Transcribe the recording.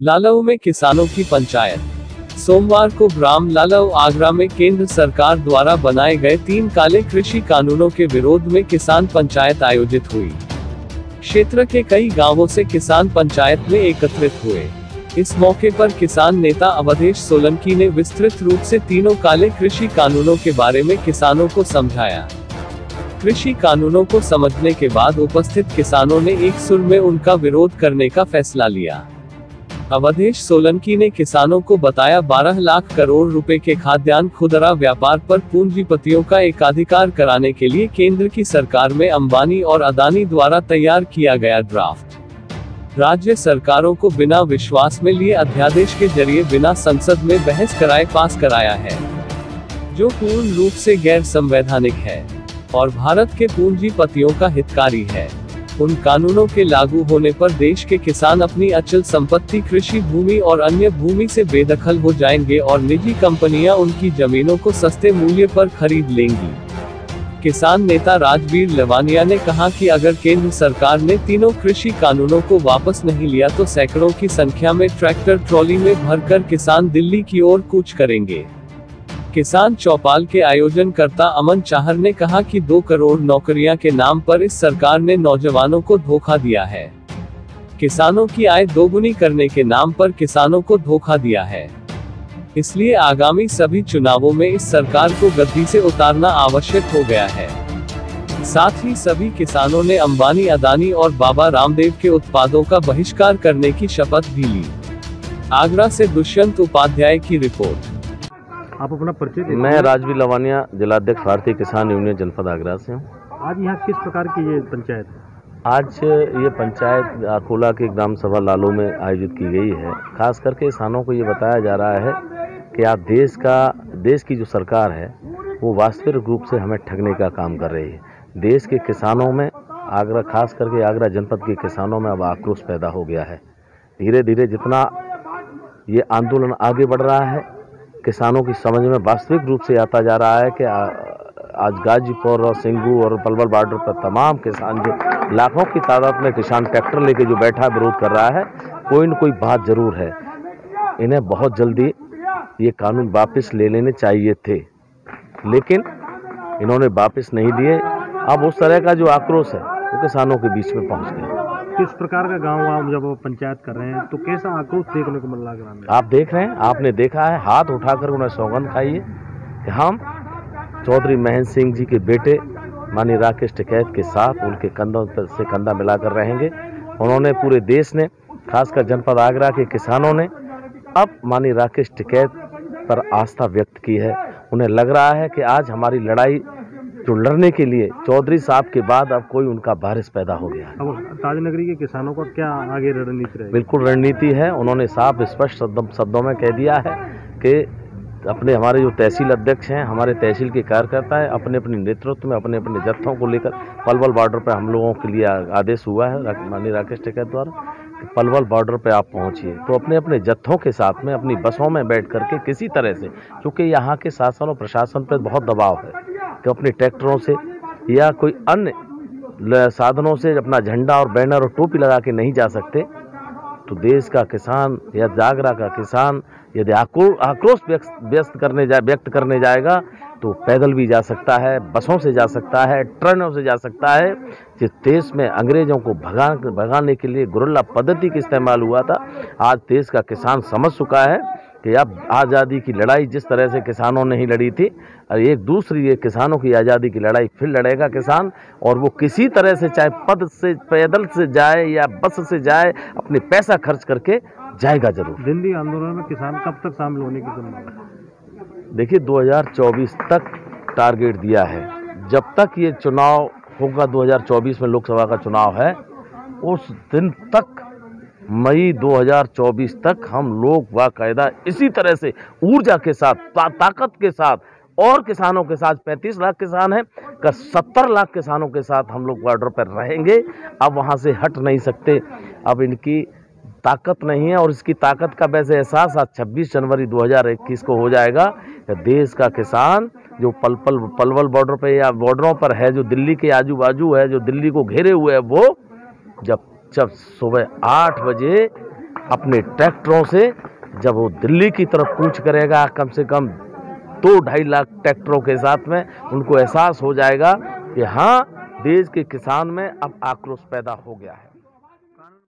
लालऊ में किसानों की पंचायत। सोमवार को ग्राम लालऊ आगरा में केंद्र सरकार द्वारा बनाए गए 3 काले कृषि कानूनों के विरोध में किसान पंचायत आयोजित हुई। क्षेत्र के कई गांवों से किसान पंचायत में एकत्रित हुए। इस मौके पर किसान नेता अवधेश सोलंकी ने विस्तृत रूप से तीनों काले कृषि कानूनों के बारे में किसानों को समझाया। कृषि कानूनों को समझने के बाद उपस्थित किसानों ने एक सुर में उनका विरोध करने का फैसला लिया। अवधेश सोलंकी ने किसानों को बताया 12 लाख करोड़ रुपए के खाद्यान्न खुदरा व्यापार पर पूंजीपतियों का एकाधिकार कराने के लिए केंद्र की सरकार में अंबानी और अदानी द्वारा तैयार किया गया ड्राफ्ट राज्य सरकारों को बिना विश्वास में लिए अध्यादेश के जरिए बिना संसद में बहस कराए पास कराया है, जो पूर्ण रूप से गैर संवैधानिक है और भारत के पूंजीपतियों का हितकारी है। उन कानूनों के लागू होने पर देश के किसान अपनी अचल संपत्ति कृषि भूमि और अन्य भूमि से बेदखल हो जाएंगे और निजी कंपनियां उनकी जमीनों को सस्ते मूल्य पर खरीद लेंगी। किसान नेता राजवीर लवानिया ने कहा कि अगर केंद्र सरकार ने तीनों कृषि कानूनों को वापस नहीं लिया तो सैकड़ों की संख्या में ट्रैक्टर ट्रॉली में भरकर किसान दिल्ली की ओर कूच करेंगे। किसान चौपाल के आयोजनकर्ता अमन चाहर ने कहा कि 2 करोड़ नौकरियां के नाम पर इस सरकार ने नौजवानों को धोखा दिया है। किसानों की आय दोगुनी करने के नाम पर किसानों को धोखा दिया है। इसलिए आगामी सभी चुनावों में इस सरकार को गद्दी से उतारना आवश्यक हो गया है। साथ ही सभी किसानों ने अंबानी, अदानी और बाबा रामदेव के उत्पादों का बहिष्कार करने की शपथ भी ली। आगरा से दुष्यंत उपाध्याय की रिपोर्ट। आप अपना परिचय दें। मैं राजवीर लवानिया, जिलाध्यक्ष भारतीय किसान यूनियन जनपद आगरा से हूँ। आज यहाँ किस प्रकार की ये पंचायत है? आज ये पंचायत अकोला के ग्राम सभा लालू में आयोजित की गई है। खास करके किसानों को ये बताया जा रहा है कि आप देश की जो सरकार है वो वास्तविक रूप से हमें ठगने का काम कर रही है। देश के किसानों में आगरा, खास करके आगरा जनपद के किसानों में अब आक्रोश पैदा हो गया है। धीरे धीरे जितना ये आंदोलन आगे बढ़ रहा है, किसानों की समझ में वास्तविक रूप से आता जा रहा है कि आज गाजीपुर और सिंगू और पलवल बॉर्डर पर तमाम किसान जो लाखों की तादाद में किसान ट्रैक्टर लेके जो बैठा विरोध कर रहा है, कोई न कोई बात जरूर है। इन्हें बहुत जल्दी ये कानून वापस ले लेने चाहिए थे, लेकिन इन्होंने वापस नहीं लिए। अब उस तरह का जो आक्रोश है वो किसानों के बीच में पहुंच गया। किस प्रकार का गांव जब पंचायत कर रहे हैं तो कैसा आक्रोश देखने को मिल रहा है? आप देख रहे हैं, आपने देखा है, हाथ उठाकर उन्हें सौगंध खाई है कि हम चौधरी महेंद्र सिंह जी के बेटे माननीय राकेश टिकैत के साथ उनके कंधों से कंधा मिलाकर रहेंगे। उन्होंने, पूरे देश ने, खासकर जनपद आगरा के किसानों ने अब माननीय राकेश टिकैत पर आस्था व्यक्त की है। उन्हें लग रहा है कि आज हमारी लड़ाई जो लड़ने के लिए चौधरी साहब के बाद अब कोई उनका वारिस पैदा हो गया है। अब ताजनगरी के किसानों का क्या आगे रणनीति रहेगी? बिल्कुल रणनीति है। उन्होंने साफ स्पष्ट शब्दों में कह दिया है कि अपने हमारे जो तहसील अध्यक्ष हैं, हमारे तहसील के कार्यकर्ता है, अपने अपने नेतृत्व में अपने अपने जत्थों को लेकर पलवल बॉर्डर पर हम लोगों के लिए आदेश हुआ है माननीय राकेश टिकैत द्वारा कि पलवल बॉर्डर पर आप पहुंचिए। तो अपने अपने जत्थों के साथ में अपनी बसों में बैठ करके किसी तरह से, क्योंकि यहाँ के शासन और प्रशासन पर बहुत दबाव है कि अपने ट्रैक्टरों से या कोई अन्य साधनों से अपना झंडा और बैनर और टोपी लगा के नहीं जा सकते, तो देश का किसान या जागरा का किसान यदि आक्रोश व्यक्त करने जाएगा तो पैदल भी जा सकता है, बसों से जा सकता है, ट्रेनों से जा सकता है। जिस देश में अंग्रेजों को भगाने के लिए गुरिल्ला पद्धति का इस्तेमाल हुआ था, आज देश का किसान समझ चुका है कि अब आज़ादी की लड़ाई जिस तरह से किसानों ने ही लड़ी थी, और एक दूसरी ये किसानों की आज़ादी की लड़ाई फिर लड़ेगा किसान, और वो किसी तरह से, चाहे पद से, पैदल से जाए या बस से जाए, अपने पैसा खर्च करके जाएगा जरूर। दिल्ली आंदोलन में किसान कब तक शामिल होने की संभावना है? देखिए, 2024 तक टारगेट दिया है। जब तक ये चुनाव होगा, 2024 में लोकसभा का चुनाव है, उस दिन तक, मई 2024 तक हम लोग बाकायदा इसी तरह से ऊर्जा के साथ, ताकत के साथ और किसानों के साथ, 35 लाख किसान हैं का 70 लाख किसानों के साथ हम लोग बॉर्डर पर रहेंगे। अब वहां से हट नहीं सकते। अब इनकी ताकत नहीं है, और इसकी ताकत का वैसे एहसास आज 26 जनवरी 2021 को हो जाएगा कि देश का किसान जो पलवल बॉर्डर पे या बॉर्डरों पर है, जो दिल्ली के आजू बाजू है, जो दिल्ली को घेरे हुए है, वो जब सुबह 8 बजे अपने ट्रैक्टरों से जब वो दिल्ली की तरफ कूच करेगा, कम से कम 2-2.5 लाख ट्रैक्टरों के साथ में, उनको एहसास हो जाएगा कि हाँ, देश के किसान में अब आक्रोश पैदा हो गया है।